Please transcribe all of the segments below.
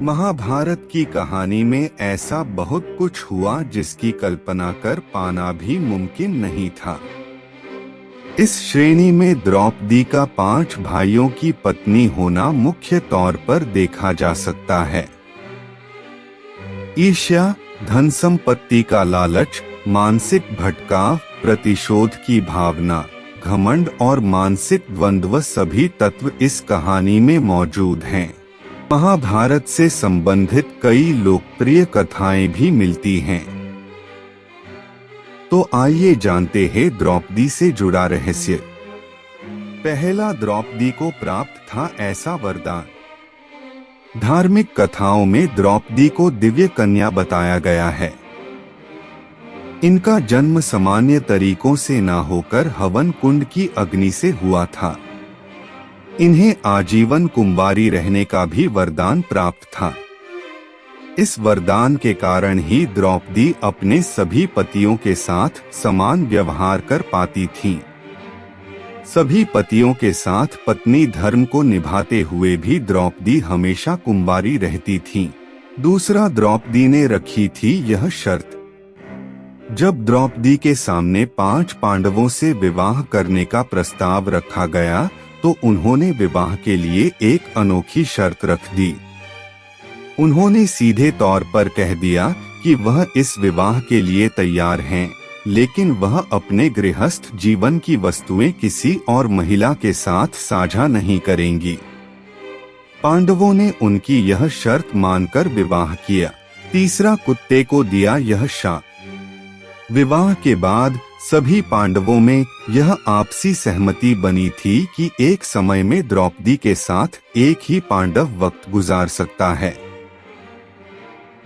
महाभारत की कहानी में ऐसा बहुत कुछ हुआ जिसकी कल्पना कर पाना भी मुमकिन नहीं था। इस श्रेणी में द्रौपदी का 5 भाइयों की पत्नी होना मुख्य तौर पर देखा जा सकता है। ईर्ष्या, धन संपत्ति का लालच, मानसिक भटकाव, प्रतिशोध की भावना, घमंड और मानसिक द्वंद्व सभी तत्व इस कहानी में मौजूद हैं। महाभारत से संबंधित कई लोकप्रिय कथाएं भी मिलती हैं। तो आइए जानते हैं द्रौपदी से जुड़ा रहस्य। पहला, द्रौपदी को प्राप्त था ऐसा वरदान। धार्मिक कथाओं में द्रौपदी को दिव्य कन्या बताया गया है। इनका जन्म सामान्य तरीकों से न होकर हवन कुंड की अग्नि से हुआ था। इन्हें आजीवन कुंवारी रहने का भी वरदान प्राप्त था। इस वरदान के कारण ही द्रौपदी अपने सभी पतियों के साथ समान व्यवहार कर पाती थीं। सभी पतियों के साथ पत्नी धर्म को निभाते हुए भी द्रौपदी हमेशा कुंवारी रहती थीं। दूसरा, द्रौपदी ने रखी थी यह शर्त। जब द्रौपदी के सामने 5 पांडवों से विवाह करने का प्रस्ताव रखा गया तो उन्होंने विवाह के लिए एक अनोखी शर्त रख दी। उन्होंने सीधे तौर पर कह दिया कि वह इस विवाह के लिए तैयार हैं, लेकिन वह अपने गृहस्थ जीवन की वस्तुएं किसी और महिला के साथ साझा नहीं करेंगी। पांडवों ने उनकी यह शर्त मानकर विवाह किया। तीसरा, कुत्ते को दिया यह शाप। विवाह के बाद सभी पांडवों में यह आपसी सहमति बनी थी कि एक समय में द्रौपदी के साथ एक ही पांडव वक्त गुजार सकता है।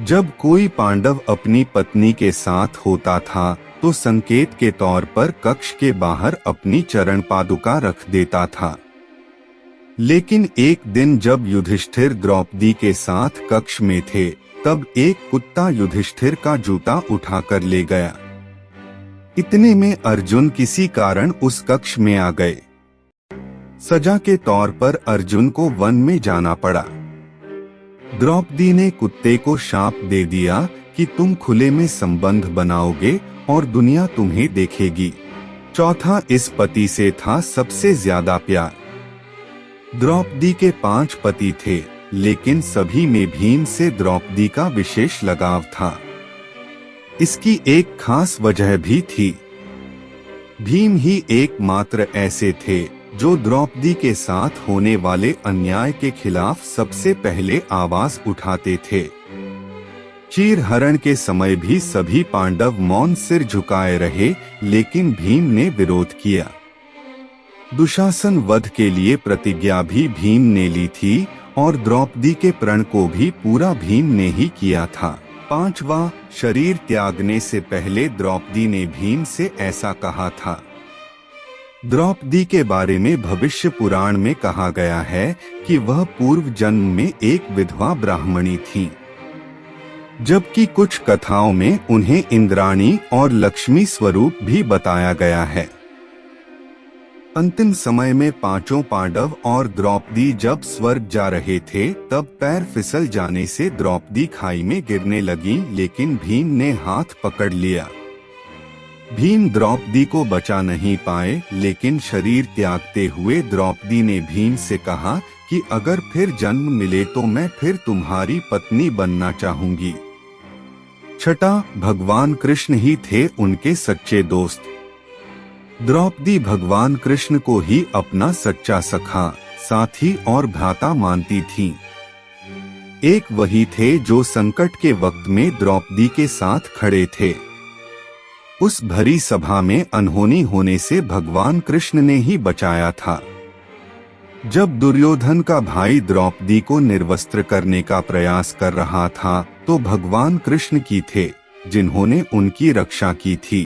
जब कोई पांडव अपनी पत्नी के साथ होता था तो संकेत के तौर पर कक्ष के बाहर अपनी चरण पादुका रख देता था। लेकिन एक दिन जब युधिष्ठिर द्रौपदी के साथ कक्ष में थे, तब एक कुत्ता युधिष्ठिर का जूता उठाकर ले गया। इतने में अर्जुन किसी कारण उस कक्ष में आ गए। सजा के तौर पर अर्जुन को वन में जाना पड़ा। द्रौपदी ने कुत्ते को शाप दे दिया कि तुम खुले में संबंध बनाओगे और दुनिया तुम्हें देखेगी। चौथा, इस पति से था सबसे ज्यादा प्यार। द्रौपदी के 5 पति थे, लेकिन सभी में भीम से द्रौपदी का विशेष लगाव था। इसकी एक खास वजह भी थी। भीम ही एकमात्र ऐसे थे जो द्रौपदी के साथ होने वाले अन्याय के खिलाफ सबसे पहले आवाज उठाते थे। चीरहरण के समय भी सभी पांडव मौन सिर झुकाए रहे, लेकिन भीम ने विरोध किया। दुशासन वध के लिए प्रतिज्ञा भी भीम ने ली थी और द्रौपदी के प्रण को भी पूरा भीम ने ही किया था। 5वां, शरीर त्यागने से पहले द्रौपदी ने भीम से ऐसा कहा था। द्रौपदी के बारे में भविष्य पुराण में कहा गया है कि वह पूर्व जन्म में एक विधवा ब्राह्मणी थी, जबकि कुछ कथाओं में उन्हें इंद्राणी और लक्ष्मी स्वरूप भी बताया गया है। अंतिम समय में 5 पांडव और द्रौपदी जब स्वर्ग जा रहे थे, तब पैर फिसल जाने से द्रौपदी खाई में गिरने लगी, लेकिन भीम ने हाथ पकड़ लिया। भीम द्रौपदी को बचा नहीं पाए, लेकिन शरीर त्यागते हुए द्रौपदी ने भीम से कहा कि अगर फिर जन्म मिले तो मैं फिर तुम्हारी पत्नी बनना चाहूंगी। छठा, भगवान कृष्ण ही थे उनके सच्चे दोस्त। द्रौपदी भगवान कृष्ण को ही अपना सच्चा सखा, साथी और भ्राता मानती थीं। एक वही थे जो संकट के वक्त में द्रौपदी के साथ खड़े थे। उस भरी सभा में अनहोनी होने से भगवान कृष्ण ने ही बचाया था। जब दुर्योधन का भाई द्रौपदी को निर्वस्त्र करने का प्रयास कर रहा था, तो भगवान कृष्ण की थे जिन्होंने उनकी रक्षा की थी।